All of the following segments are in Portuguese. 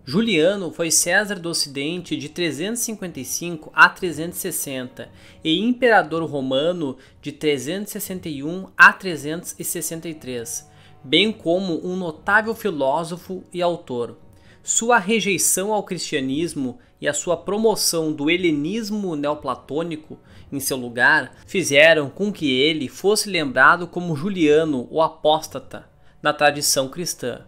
Juliano foi César do Ocidente de 355 a 360 e imperador romano de 361 a 363, bem como um notável filósofo e autor. Sua rejeição ao cristianismo e a sua promoção do helenismo neoplatônico em seu lugar fizeram com que ele fosse lembrado como Juliano, o apóstata, na tradição cristã.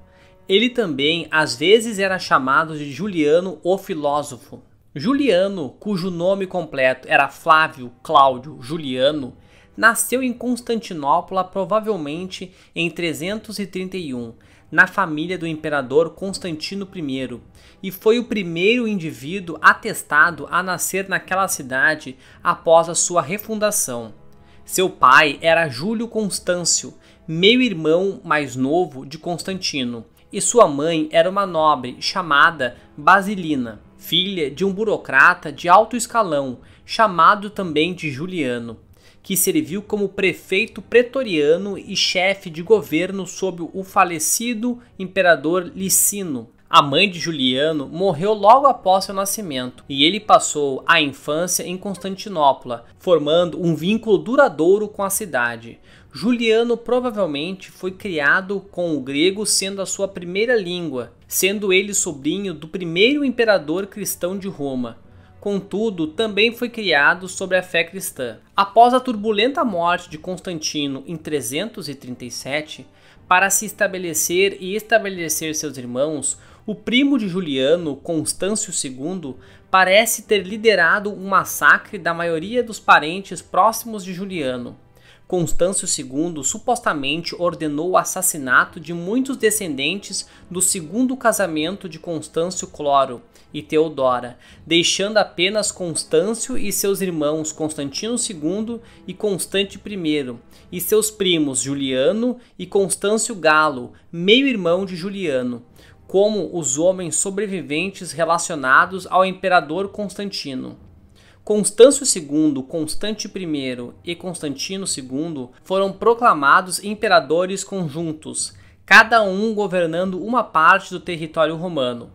Ele também às vezes era chamado de Juliano o filósofo. Juliano, cujo nome completo era Flávio Cláudio Juliano, nasceu em Constantinopla provavelmente em 331, na família do imperador Constantino I, e foi o primeiro indivíduo atestado a nascer naquela cidade após a sua refundação. Seu pai era Júlio Constâncio, meio-irmão mais novo de Constantino, e sua mãe era uma nobre chamada Basilina, filha de um burocrata de alto escalão, chamado também de Juliano, que serviu como prefeito pretoriano e chefe de governo sob o falecido imperador Licino. A mãe de Juliano morreu logo após seu nascimento, e ele passou a infância em Constantinopla, formando um vínculo duradouro com a cidade. Juliano provavelmente foi criado com o grego sendo a sua primeira língua, sendo ele sobrinho do primeiro imperador cristão de Roma. Contudo, também foi criado sobre a fé cristã. Após a turbulenta morte de Constantino em 337, para se estabelecer e estabelecer seus irmãos, o primo de Juliano, Constâncio II, parece ter liderado um massacre da maioria dos parentes próximos de Juliano. Constâncio II supostamente ordenou o assassinato de muitos descendentes do segundo casamento de Constâncio Cloro e Teodora, deixando apenas Constâncio e seus irmãos Constantino II e Constante I, e seus primos Juliano e Constâncio Galo, meio-irmão de Juliano, como os homens sobreviventes relacionados ao imperador Constantino. Constâncio II, Constante I e Constantino II foram proclamados imperadores conjuntos, cada um governando uma parte do território romano.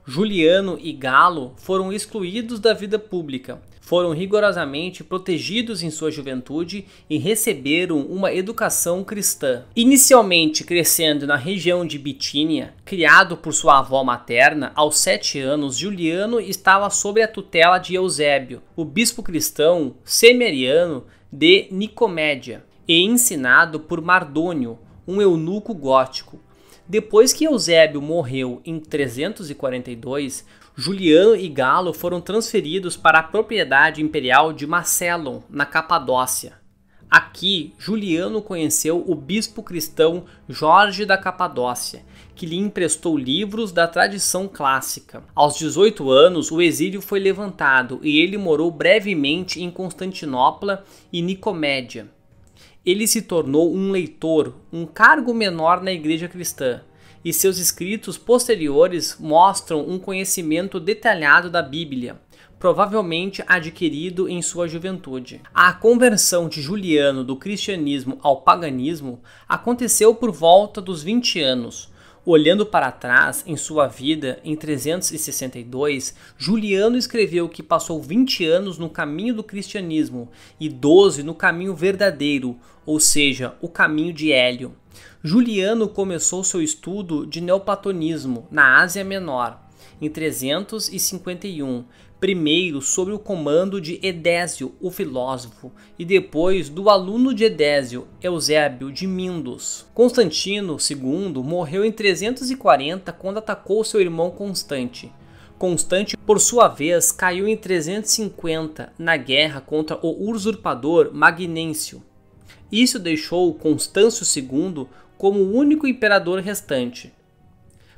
Juliano e Galo foram excluídos da vida pública, foram rigorosamente protegidos em sua juventude e receberam uma educação cristã. Inicialmente crescendo na região de Bitínia, criado por sua avó materna, aos 7 anos Juliano estava sob a tutela de Eusébio, o bispo cristão semi-ariano de Nicomédia, e ensinado por Mardônio, um eunuco gótico. Depois que Eusébio morreu em 342, Juliano e Galo foram transferidos para a propriedade imperial de Macedon, na Capadócia. Aqui, Juliano conheceu o bispo cristão Jorge da Capadócia, que lhe emprestou livros da tradição clássica. Aos 18 anos, o exílio foi levantado e ele morou brevemente em Constantinopla e Nicomédia. Ele se tornou um leitor, um cargo menor na igreja cristã, e seus escritos posteriores mostram um conhecimento detalhado da Bíblia, provavelmente adquirido em sua juventude. A conversão de Juliano do cristianismo ao paganismo aconteceu por volta dos 20 anos. Olhando para trás em sua vida, em 362, Juliano escreveu que passou 20 anos no caminho do cristianismo e 12 no caminho verdadeiro, ou seja, o caminho de Hélio. Juliano começou seu estudo de neoplatonismo na Ásia Menor, em 351, primeiro sob o comando de Edésio, o filósofo, e depois do aluno de Edésio, Eusébio de Mindos. Constantino II morreu em 340 quando atacou seu irmão Constante. Constante, por sua vez, caiu em 350 na guerra contra o usurpador Magnêncio. Isso deixou Constâncio II como o único imperador restante.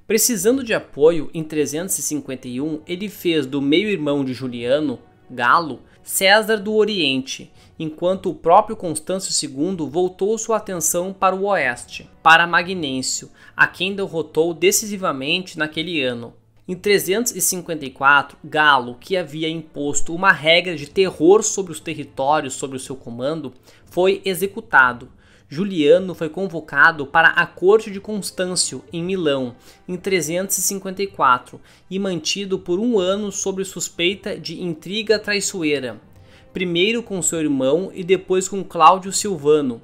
Precisando de apoio, em 351, ele fez do meio-irmão de Juliano, Galo, César do Oriente, enquanto o próprio Constâncio II voltou sua atenção para o oeste, para Magnêncio, a quem derrotou decisivamente naquele ano. Em 354, Galo, que havia imposto uma regra de terror sobre os territórios sob o seu comando, foi executado. Juliano foi convocado para a corte de Constâncio, em Milão, em 354, e mantido por 1 ano sob suspeita de intriga traiçoeira, primeiro com seu irmão e depois com Cláudio Silvano.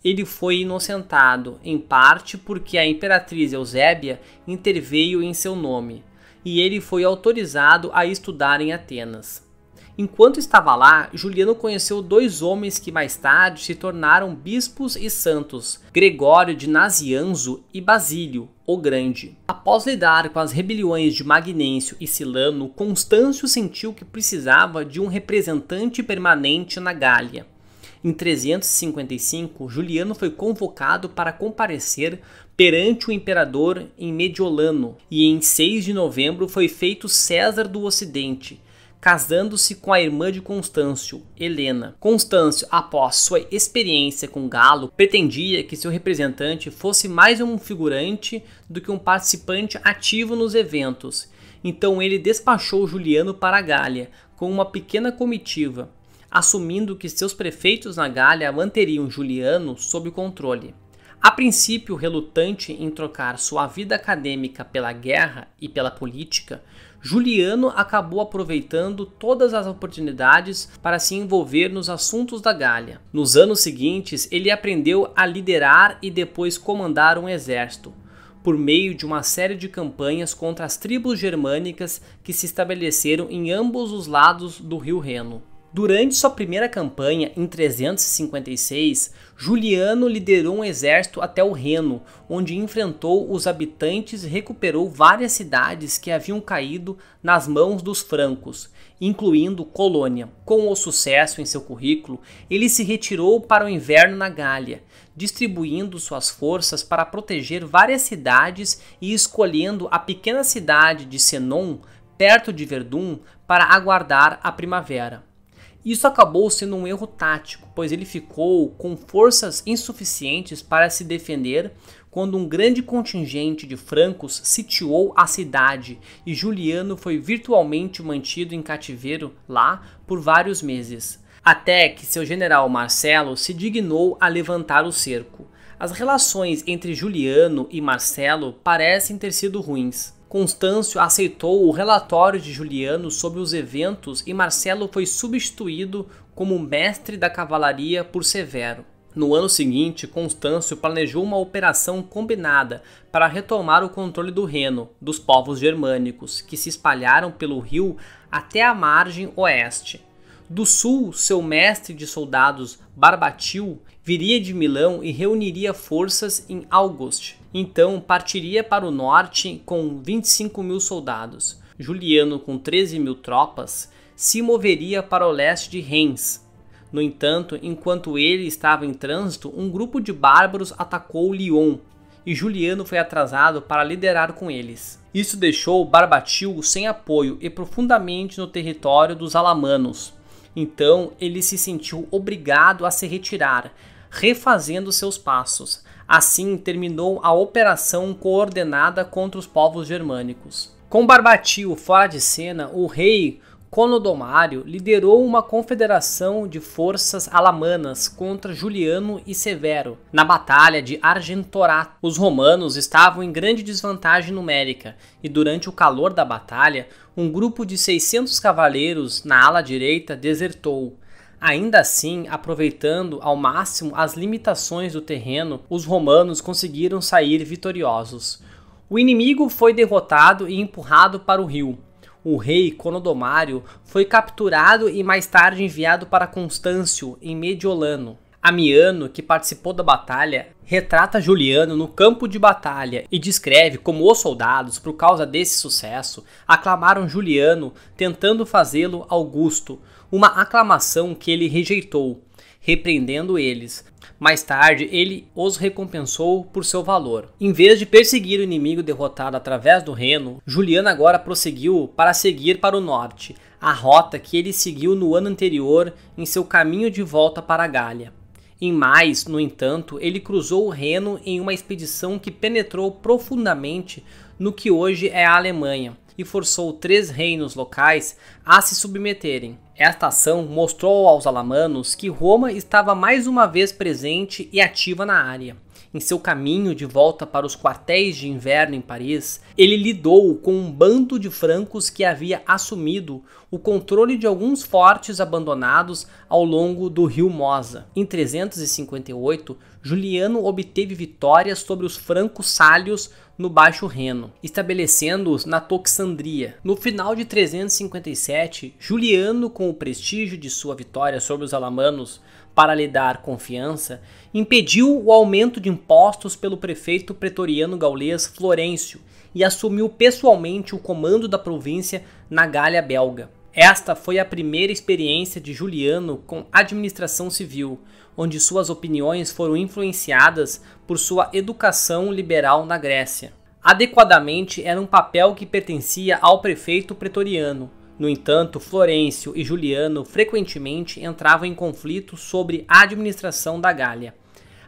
Ele foi inocentado, em parte porque a imperatriz Eusébia interveio em seu nome, e ele foi autorizado a estudar em Atenas. Enquanto estava lá, Juliano conheceu 2 homens que mais tarde se tornaram bispos e santos, Gregório de Nazianzo e Basílio, o Grande. Após lidar com as rebeliões de Magnêncio e Silano, Constâncio sentiu que precisava de um representante permanente na Gália. Em 355, Juliano foi convocado para comparecer perante o imperador em Mediolano, e em 6 de novembro foi feito César do Ocidente, casando-se com a irmã de Constâncio, Helena. Constâncio, após sua experiência com Galo, pretendia que seu representante fosse mais um figurante do que um participante ativo nos eventos. Então ele despachou Juliano para a Gália, com uma pequena comitiva, assumindo que seus prefeitos na Gália manteriam Juliano sob controle. A princípio relutante em trocar sua vida acadêmica pela guerra e pela política, Juliano acabou aproveitando todas as oportunidades para se envolver nos assuntos da Gália. Nos anos seguintes, ele aprendeu a liderar e depois comandar um exército, por meio de uma série de campanhas contra as tribos germânicas que se estabeleceram em ambos os lados do rio Reno. Durante sua primeira campanha, em 356, Juliano liderou um exército até o Reno, onde enfrentou os habitantes e recuperou várias cidades que haviam caído nas mãos dos francos, incluindo Colônia. Com o sucesso em seu currículo, ele se retirou para o inverno na Gália, distribuindo suas forças para proteger várias cidades e escolhendo a pequena cidade de Senon, perto de Verdun, para aguardar a primavera. Isso acabou sendo um erro tático, pois ele ficou com forças insuficientes para se defender quando um grande contingente de francos sitiou a cidade e Juliano foi virtualmente mantido em cativeiro lá por vários meses, até que seu general Marcelo se dignou a levantar o cerco. As relações entre Juliano e Marcelo parecem ter sido ruins. Constâncio aceitou o relatório de Juliano sobre os eventos e Marcelo foi substituído como mestre da cavalaria por Severo. No ano seguinte, Constâncio planejou uma operação combinada para retomar o controle do Reno, dos povos germânicos, que se espalharam pelo rio até a margem oeste. Do sul, seu mestre de soldados, Barbatil, viria de Milão e reuniria forças em August. Então partiria para o norte com 25.000 soldados. Juliano, com 13.000 tropas, se moveria para o leste de Reims. No entanto, enquanto ele estava em trânsito, um grupo de bárbaros atacou Lyon e Juliano foi atrasado para liderar com eles. Isso deixou Barbatil sem apoio e profundamente no território dos alamanos. Então ele se sentiu obrigado a se retirar, refazendo seus passos. Assim terminou a operação coordenada contra os povos germânicos. Com Barbatil fora de cena, o rei Conodomário liderou uma confederação de forças alamanas contra Juliano e Severo. Na Batalha de Argentorato, os romanos estavam em grande desvantagem numérica e durante o calor da batalha, um grupo de 600 cavaleiros na ala direita desertou. Ainda assim, aproveitando ao máximo as limitações do terreno, os romanos conseguiram sair vitoriosos. O inimigo foi derrotado e empurrado para o rio. O rei Conodomário foi capturado e mais tarde enviado para Constâncio, em Mediolano. Amiano, que participou da batalha, retrata Juliano no campo de batalha e descreve como os soldados, por causa desse sucesso, aclamaram Juliano, tentando fazê-lo Augusto, uma aclamação que ele rejeitou, repreendendo eles. Mais tarde, ele os recompensou por seu valor. Em vez de perseguir o inimigo derrotado através do Reno, Juliano agora prosseguiu para seguir para o norte, a rota que ele seguiu no ano anterior em seu caminho de volta para a Gália. Em mais, no entanto, ele cruzou o Reno em uma expedição que penetrou profundamente no que hoje é a Alemanha, e forçou 3 reinos locais a se submeterem. Esta ação mostrou aos alamanos que Roma estava mais uma vez presente e ativa na área. Em seu caminho de volta para os quartéis de inverno em Paris, ele lidou com um bando de francos que havia assumido o controle de alguns fortes abandonados ao longo do rio Mosa. Em 358, Juliano obteve vitórias sobre os francos sálios no Baixo Reno, estabelecendo-os na Toxandria. No final de 357, Juliano, com o prestígio de sua vitória sobre os alamanos para lhe dar confiança, impediu o aumento de impostos pelo prefeito pretoriano gaulês Florencio e assumiu pessoalmente o comando da província na Gália belga. Esta foi a primeira experiência de Juliano com administração civil, onde suas opiniões foram influenciadas por sua educação liberal na Grécia. Adequadamente, era um papel que pertencia ao prefeito pretoriano. No entanto, Florencio e Juliano frequentemente entravam em conflito sobre a administração da Gália.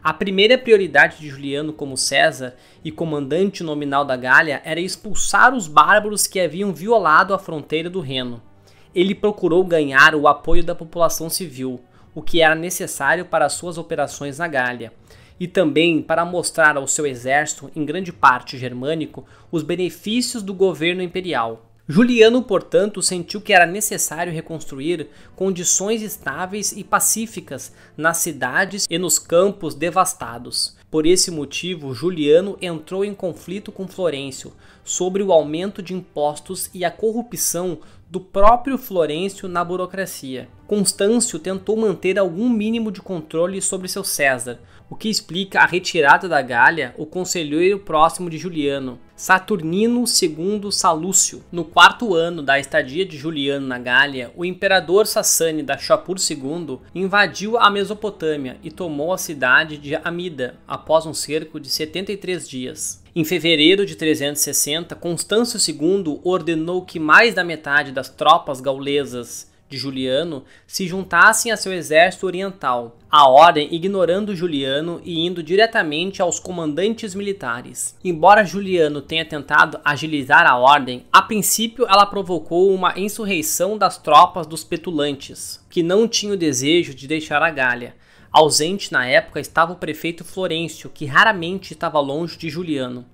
A primeira prioridade de Juliano como César e comandante nominal da Gália era expulsar os bárbaros que haviam violado a fronteira do Reno. Ele procurou ganhar o apoio da população civil, o que era necessário para suas operações na Gália, e também para mostrar ao seu exército, em grande parte germânico, os benefícios do governo imperial. Juliano, portanto, sentiu que era necessário reconstruir condições estáveis e pacíficas nas cidades e nos campos devastados. Por esse motivo, Juliano entrou em conflito com Florencio sobre o aumento de impostos e a corrupção do próprio Florencio na burocracia. Constâncio tentou manter algum mínimo de controle sobre seu César, o que explica a retirada da Gália, o conselheiro próximo de Juliano, Saturnino II Salúcio. No 4º ano da estadia de Juliano na Gália, o imperador Sassânida Shapur II invadiu a Mesopotâmia e tomou a cidade de Amida após um cerco de 73 dias. Em fevereiro de 360, Constâncio II ordenou que mais da metade das tropas gaulesas de Juliano se juntassem a seu exército oriental, a ordem ignorando Juliano e indo diretamente aos comandantes militares. Embora Juliano tenha tentado agilizar a ordem, a princípio ela provocou uma insurreição das tropas dos petulantes, que não tinham o desejo de deixar a Gália. Ausente na época estava o prefeito Florencio, que raramente estava longe de Juliano,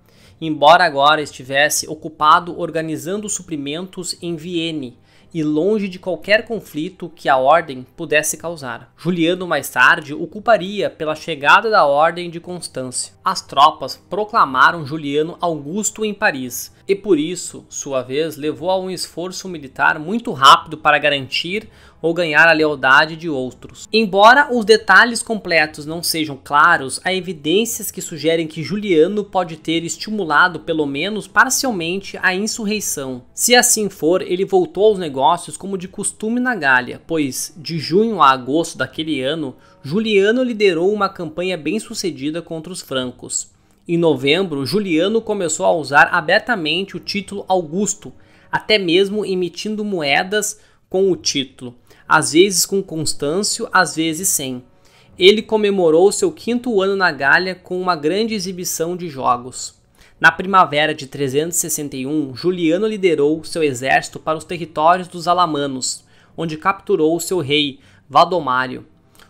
embora agora estivesse ocupado organizando suprimentos em Vienne, e longe de qualquer conflito que a ordem pudesse causar. Juliano mais tarde o culparia pela chegada da ordem de Constâncio. As tropas proclamaram Juliano Augusto em Paris, e por isso, sua vez, levou a um esforço militar muito rápido para garantir ou ganhar a lealdade de outros. Embora os detalhes completos não sejam claros, há evidências que sugerem que Juliano pode ter estimulado pelo menos parcialmente a insurreição. Se assim for, ele voltou aos negócios como de costume na Gália, pois de junho a agosto daquele ano, Juliano liderou uma campanha bem-sucedida contra os francos. Em novembro, Juliano começou a usar abertamente o título Augusto, até mesmo emitindo moedas com o título, às vezes com Constâncio, às vezes sem. Ele comemorou seu 5º ano na Gália com uma grande exibição de jogos. Na primavera de 361, Juliano liderou seu exército para os territórios dos alamanos, onde capturou seu rei, Valdomário.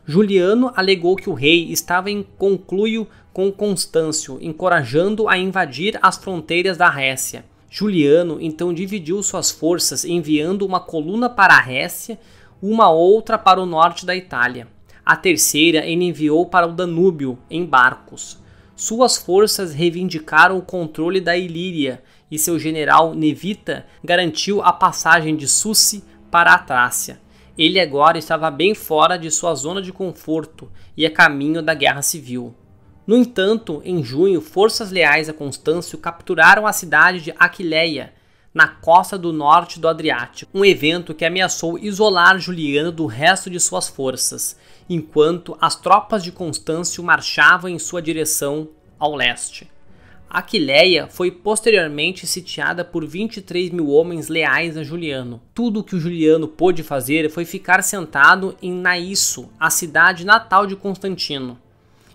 Juliano alegou que o rei estava em conluio com Constâncio, encorajando-o a invadir as fronteiras da Récia. Juliano então dividiu suas forças, enviando uma coluna para a Récia, uma outra para o norte da Itália. A terceira ele enviou para o Danúbio, em barcos. Suas forças reivindicaram o controle da Ilíria e seu general Nevita garantiu a passagem de Sucy para a Trácia. Ele agora estava bem fora de sua zona de conforto e a caminho da guerra civil. No entanto, em junho, forças leais a Constâncio capturaram a cidade de Aquileia, na costa do norte do Adriático, um evento que ameaçou isolar Juliano do resto de suas forças, enquanto as tropas de Constâncio marchavam em sua direção ao leste. Aquileia foi posteriormente sitiada por 23 mil homens leais a Juliano. Tudo o que o Juliano pôde fazer foi ficar sentado em Naísso, a cidade natal de Constantino,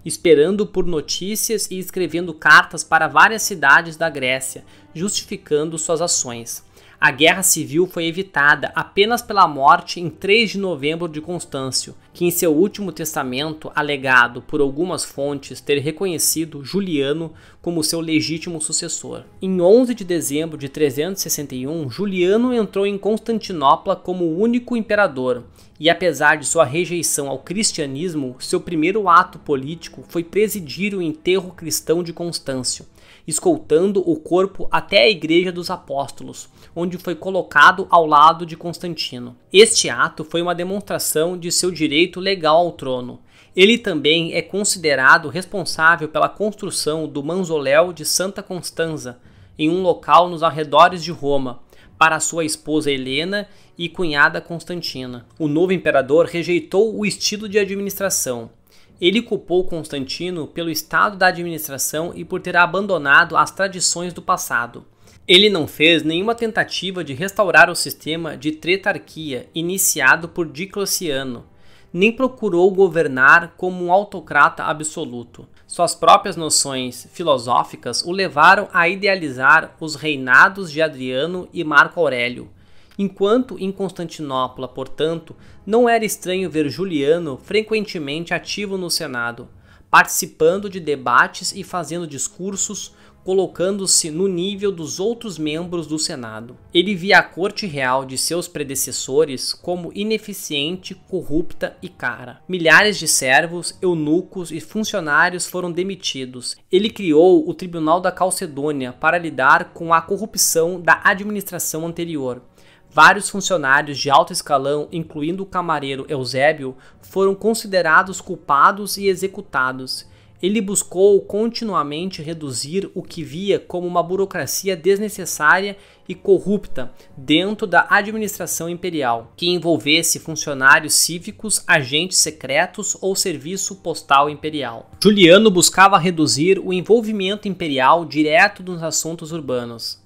esperando por notícias e escrevendo cartas para várias cidades da Grécia, justificando suas ações. A guerra civil foi evitada apenas pela morte em 3 de novembro de Constâncio, que em seu último testamento alegado por algumas fontes ter reconhecido Juliano como seu legítimo sucessor. Em 11 de dezembro de 361, Juliano entrou em Constantinopla como o único imperador, e apesar de sua rejeição ao cristianismo, seu primeiro ato político foi presidir o enterro cristão de Constâncio, escoltando o corpo até a Igreja dos Apóstolos, onde foi colocado ao lado de Constantino. Este ato foi uma demonstração de seu direito legal ao trono. Ele também é considerado responsável pela construção do mausoléu de Santa Constanza, em um local nos arredores de Roma, para sua esposa Helena e cunhada Constantina. O novo imperador rejeitou o estilo de administração. Ele culpou Constantino pelo estado da administração e por ter abandonado as tradições do passado. Ele não fez nenhuma tentativa de restaurar o sistema de tretarquia iniciado por Diocleciano, nem procurou governar como um autocrata absoluto. Suas próprias noções filosóficas o levaram a idealizar os reinados de Adriano e Marco Aurélio. Enquanto em Constantinopla, portanto, não era estranho ver Juliano frequentemente ativo no Senado, participando de debates e fazendo discursos, colocando-se no nível dos outros membros do Senado. Ele via a corte real de seus predecessores como ineficiente, corrupta e cara. Milhares de servos, eunucos e funcionários foram demitidos. Ele criou o Tribunal da Calcedônia para lidar com a corrupção da administração anterior. Vários funcionários de alto escalão, incluindo o camareiro Eusébio, foram considerados culpados e executados. Ele buscou continuamente reduzir o que via como uma burocracia desnecessária e corrupta dentro da administração imperial, que envolvesse funcionários cívicos, agentes secretos ou serviço postal imperial. Juliano buscava reduzir o envolvimento imperial direto nos assuntos urbanos.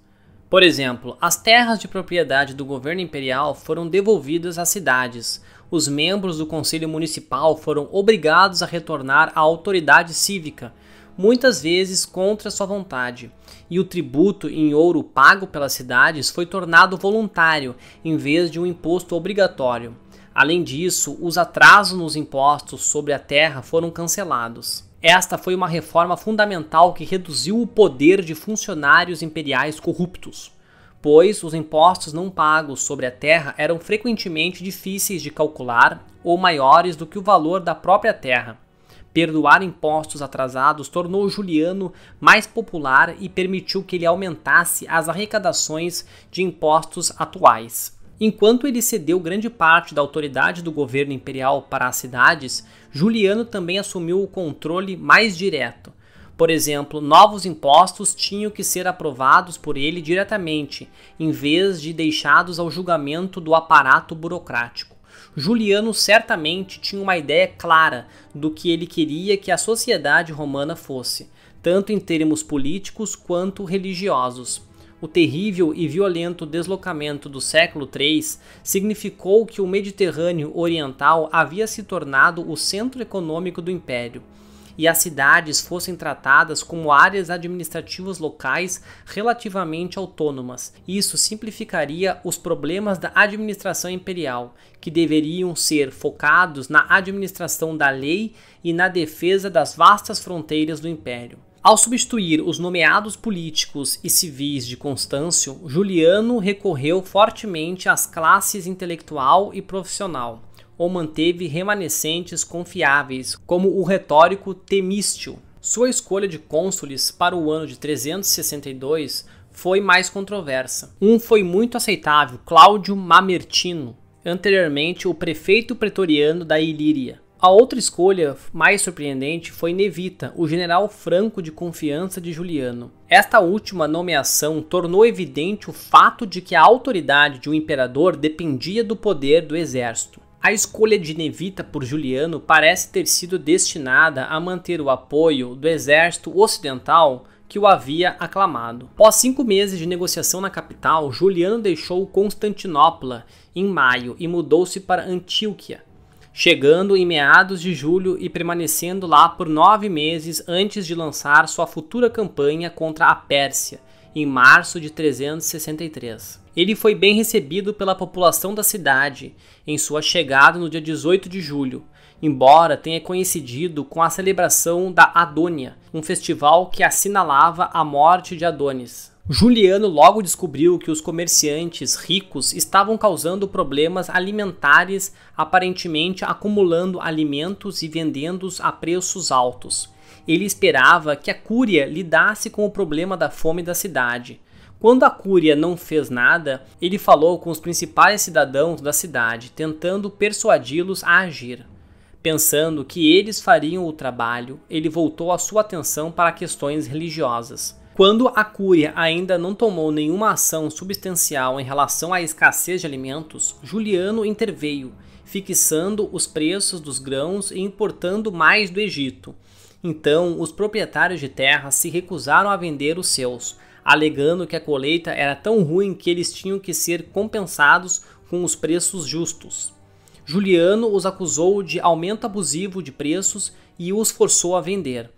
Por exemplo, as terras de propriedade do governo imperial foram devolvidas às cidades. Os membros do conselho municipal foram obrigados a retornar à autoridade cívica, muitas vezes contra sua vontade, e o tributo em ouro pago pelas cidades foi tornado voluntário, em vez de um imposto obrigatório. Além disso, os atrasos nos impostos sobre a terra foram cancelados. Esta foi uma reforma fundamental que reduziu o poder de funcionários imperiais corruptos, pois os impostos não pagos sobre a terra eram frequentemente difíceis de calcular ou maiores do que o valor da própria terra. Perdoar impostos atrasados tornou Juliano mais popular e permitiu que ele aumentasse as arrecadações de impostos atuais. Enquanto ele cedeu grande parte da autoridade do governo imperial para as cidades, Juliano também assumiu o controle mais direto. Por exemplo, novos impostos tinham que ser aprovados por ele diretamente, em vez de deixados ao julgamento do aparato burocrático. Juliano certamente tinha uma ideia clara do que ele queria que a sociedade romana fosse, tanto em termos políticos quanto religiosos. O terrível e violento deslocamento do século III significou que o Mediterrâneo Oriental havia se tornado o centro econômico do Império, e as cidades fossem tratadas como áreas administrativas locais relativamente autônomas. Isso simplificaria os problemas da administração imperial, que deveriam ser focados na administração da lei e na defesa das vastas fronteiras do Império. Ao substituir os nomeados políticos e civis de Constâncio, Juliano recorreu fortemente às classes intelectual e profissional, ou manteve remanescentes confiáveis, como o retórico Temístio. Sua escolha de cônsules para o ano de 362 foi mais controversa. Um foi muito aceitável, Cláudio Mamertino, anteriormente o prefeito pretoriano da Ilíria. A outra escolha mais surpreendente foi Nevita, o general franco de confiança de Juliano. Esta última nomeação tornou evidente o fato de que a autoridade de um imperador dependia do poder do exército. A escolha de Nevita por Juliano parece ter sido destinada a manter o apoio do exército ocidental que o havia aclamado. Após 5 meses de negociação na capital, Juliano deixou Constantinopla em maio e mudou-se para Antioquia, chegando em meados de julho e permanecendo lá por 9 meses antes de lançar sua futura campanha contra a Pérsia, em março de 363. Ele foi bem recebido pela população da cidade em sua chegada no dia 18 de julho, embora tenha coincidido com a celebração da Adônia, um festival que assinalava a morte de Adonis. Juliano logo descobriu que os comerciantes ricos estavam causando problemas alimentares, aparentemente acumulando alimentos e vendendo-os a preços altos. Ele esperava que a Cúria lidasse com o problema da fome da cidade. Quando a Cúria não fez nada, ele falou com os principais cidadãos da cidade, tentando persuadi-los a agir. Pensando que eles fariam o trabalho, ele voltou a sua atenção para questões religiosas. Quando a Cúria ainda não tomou nenhuma ação substancial em relação à escassez de alimentos, Juliano interveio, fixando os preços dos grãos e importando mais do Egito. Então, os proprietários de terras se recusaram a vender os seus, alegando que a colheita era tão ruim que eles tinham que ser compensados com os preços justos. Juliano os acusou de aumento abusivo de preços e os forçou a vender.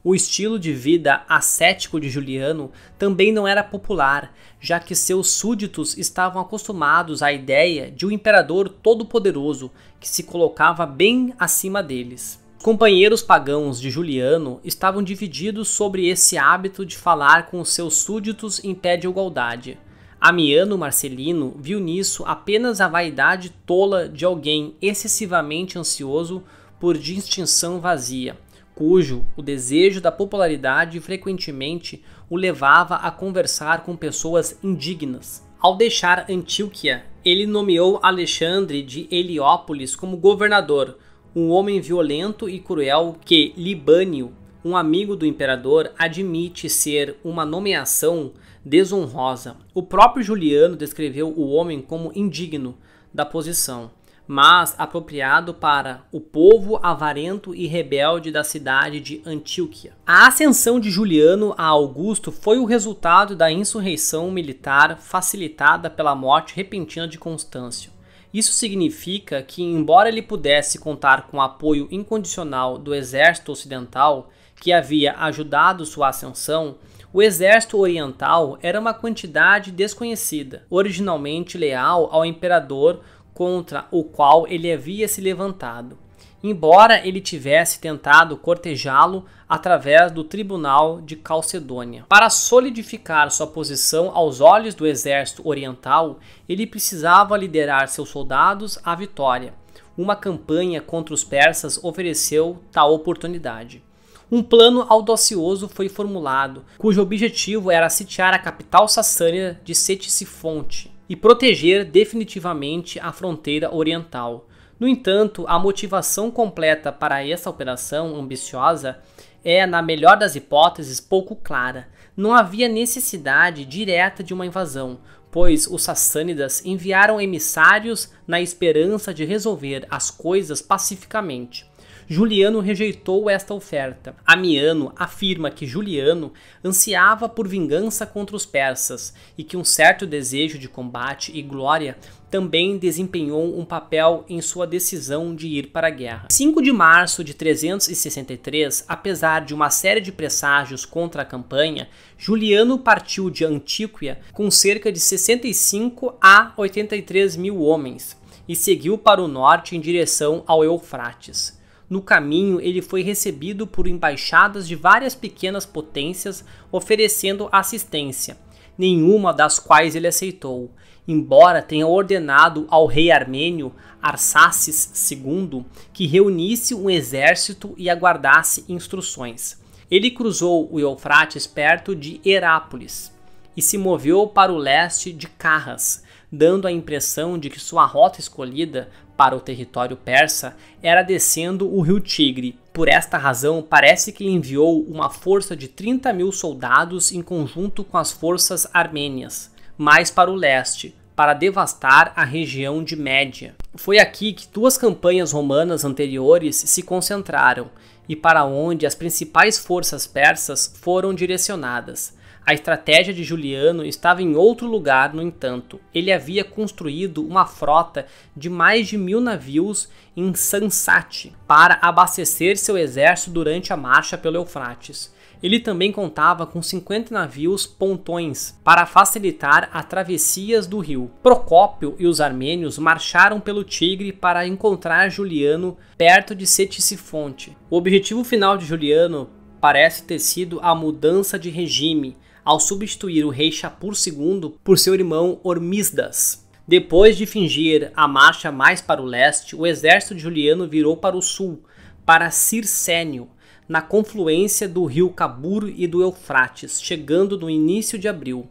O estilo de vida ascético de Juliano também não era popular, já que seus súditos estavam acostumados à ideia de um imperador todo-poderoso que se colocava bem acima deles. Os companheiros pagãos de Juliano estavam divididos sobre esse hábito de falar com os seus súditos em pé de igualdade. Amiano Marcelino viu nisso apenas a vaidade tola de alguém excessivamente ansioso por distinção vazia, cujo o desejo da popularidade frequentemente o levava a conversar com pessoas indignas. Ao deixar Antíoquia, ele nomeou Alexandre de Heliópolis como governador, um homem violento e cruel que Libânio, um amigo do imperador, admite ser uma nomeação desonrosa. O próprio Juliano descreveu o homem como indigno da posição, mas apropriado para o povo avarento e rebelde da cidade de Antíoquia. A ascensão de Juliano a Augusto foi o resultado da insurreição militar facilitada pela morte repentina de Constâncio. Isso significa que, embora ele pudesse contar com o apoio incondicional do exército ocidental, que havia ajudado sua ascensão, o exército oriental era uma quantidade desconhecida, originalmente leal ao imperador contra o qual ele havia se levantado, embora ele tivesse tentado cortejá-lo através do tribunal de Calcedônia. Para solidificar sua posição aos olhos do exército oriental, ele precisava liderar seus soldados à vitória. Uma campanha contra os persas ofereceu tal oportunidade. Um plano audacioso foi formulado, cujo objetivo era sitiar a capital sassânida de Ctesifonte e proteger definitivamente a fronteira oriental. No entanto, a motivação completa para essa operação ambiciosa é, na melhor das hipóteses, pouco clara. Não havia necessidade direta de uma invasão, pois os sassânidas enviaram emissários na esperança de resolver as coisas pacificamente. Juliano rejeitou esta oferta. Amiano afirma que Juliano ansiava por vingança contra os persas e que um certo desejo de combate e glória também desempenhou um papel em sua decisão de ir para a guerra. 5 de março de 363, apesar de uma série de presságios contra a campanha, Juliano partiu de Antíoquia com cerca de 65 a 83 mil homens e seguiu para o norte em direção ao Eufrates. No caminho, ele foi recebido por embaixadas de várias pequenas potências oferecendo assistência, nenhuma das quais ele aceitou, embora tenha ordenado ao rei armênio Arsaces II que reunisse um exército e aguardasse instruções. Ele cruzou o Eufrates perto de Herápolis e se moveu para o leste de Carras, dando a impressão de que sua rota escolhida para o território persa era descendo o rio Tigre. Por esta razão, parece que ele enviou uma força de 30 mil soldados em conjunto com as forças armênias, mais para o leste, para devastar a região de Média. Foi aqui que duas campanhas romanas anteriores se concentraram e para onde as principais forças persas foram direcionadas. A estratégia de Juliano estava em outro lugar, no entanto. Ele havia construído uma frota de mais de 1000 navios em Sansate para abastecer seu exército durante a marcha pelo Eufrates. Ele também contava com 50 navios pontões para facilitar as travessias do rio. Procópio e os armênios marcharam pelo Tigre para encontrar Juliano perto de Ctesifonte. O objetivo final de Juliano parece ter sido a mudança de regime, ao substituir o rei Shapur II por seu irmão Hormisdas. Depois de fingir a marcha mais para o leste, o exército de Juliano virou para o sul, para Circênio, na confluência do rio Cabur e do Eufrates, chegando no início de abril.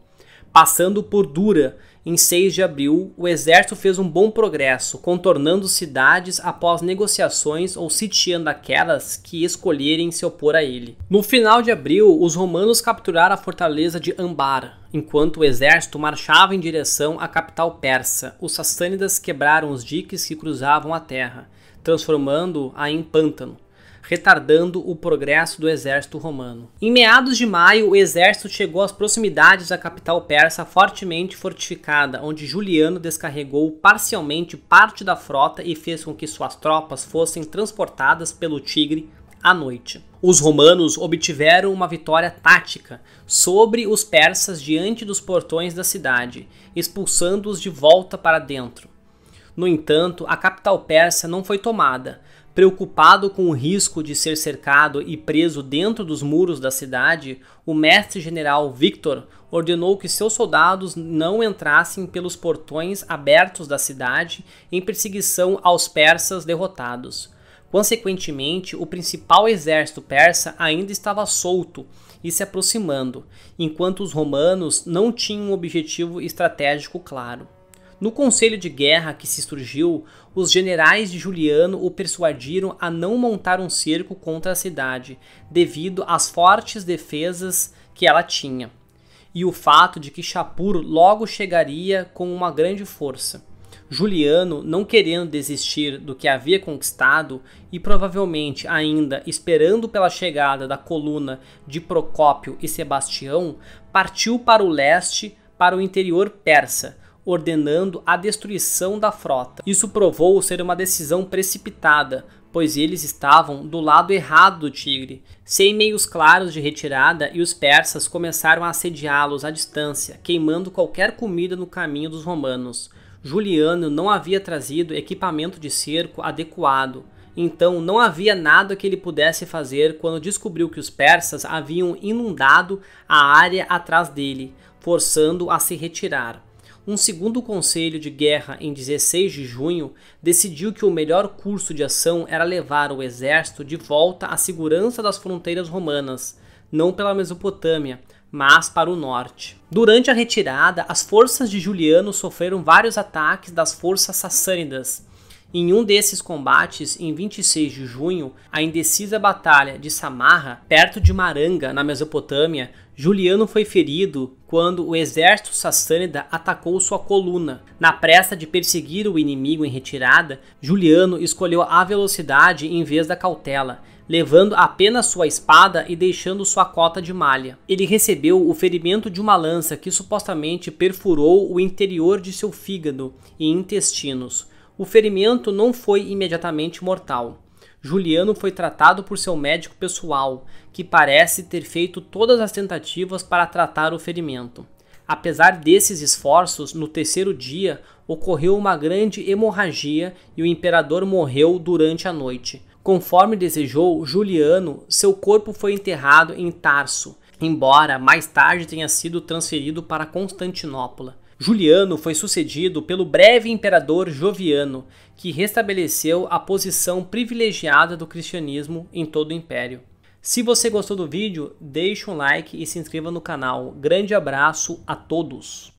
Passando por Dura, em 6 de abril, o exército fez um bom progresso, contornando cidades após negociações ou sitiando aquelas que escolherem se opor a ele. No final de abril, os romanos capturaram a fortaleza de Ambar, enquanto o exército marchava em direção à capital persa. Os sassânidas quebraram os diques que cruzavam a terra, transformando-a em pântano, retardando o progresso do exército romano. Em meados de maio, o exército chegou às proximidades da capital persa fortemente fortificada, onde Juliano descarregou parcialmente parte da frota e fez com que suas tropas fossem transportadas pelo Tigre à noite. Os romanos obtiveram uma vitória tática sobre os persas diante dos portões da cidade, expulsando-os de volta para dentro. No entanto, a capital persa não foi tomada. Preocupado com o risco de ser cercado e preso dentro dos muros da cidade, o mestre-general Victor ordenou que seus soldados não entrassem pelos portões abertos da cidade em perseguição aos persas derrotados. Consequentemente, o principal exército persa ainda estava solto e se aproximando, enquanto os romanos não tinham um objetivo estratégico claro. No conselho de guerra que se surgiu, os generais de Juliano o persuadiram a não montar um cerco contra a cidade, devido às fortes defesas que ela tinha, e o fato de que Shapur logo chegaria com uma grande força. Juliano, não querendo desistir do que havia conquistado e provavelmente ainda esperando pela chegada da coluna de Procópio e Sebastião, partiu para o leste, para o interior persa, ordenando a destruição da frota. Isso provou ser uma decisão precipitada, pois eles estavam do lado errado do Tigre, sem meios claros de retirada, e os persas começaram a assediá-los à distância, queimando qualquer comida no caminho dos romanos. Juliano não havia trazido equipamento de cerco adequado, então não havia nada que ele pudesse fazer quando descobriu que os persas haviam inundado a área atrás dele, forçando-o a se retirar. Um segundo conselho de guerra, em 16 de junho, decidiu que o melhor curso de ação era levar o exército de volta à segurança das fronteiras romanas, não pela Mesopotâmia, mas para o norte. Durante a retirada, as forças de Juliano sofreram vários ataques das forças sassânidas. Em um desses combates, em 26 de junho, a indecisa batalha de Samarra, perto de Maranga, na Mesopotâmia, Juliano foi ferido quando o exército sassânida atacou sua coluna. Na pressa de perseguir o inimigo em retirada, Juliano escolheu a velocidade em vez da cautela, levando apenas sua espada e deixando sua cota de malha. Ele recebeu o ferimento de uma lança que supostamente perfurou o interior de seu fígado e intestinos. O ferimento não foi imediatamente mortal. Juliano foi tratado por seu médico pessoal, que parece ter feito todas as tentativas para tratar o ferimento. Apesar desses esforços, no terceiro dia ocorreu uma grande hemorragia e o imperador morreu durante a noite. Conforme desejou Juliano, seu corpo foi enterrado em Tarso, embora mais tarde tenha sido transferido para Constantinopla. Juliano foi sucedido pelo breve imperador Joviano, que restabeleceu a posição privilegiada do cristianismo em todo o império. Se você gostou do vídeo, deixe um like e se inscreva no canal. Grande abraço a todos!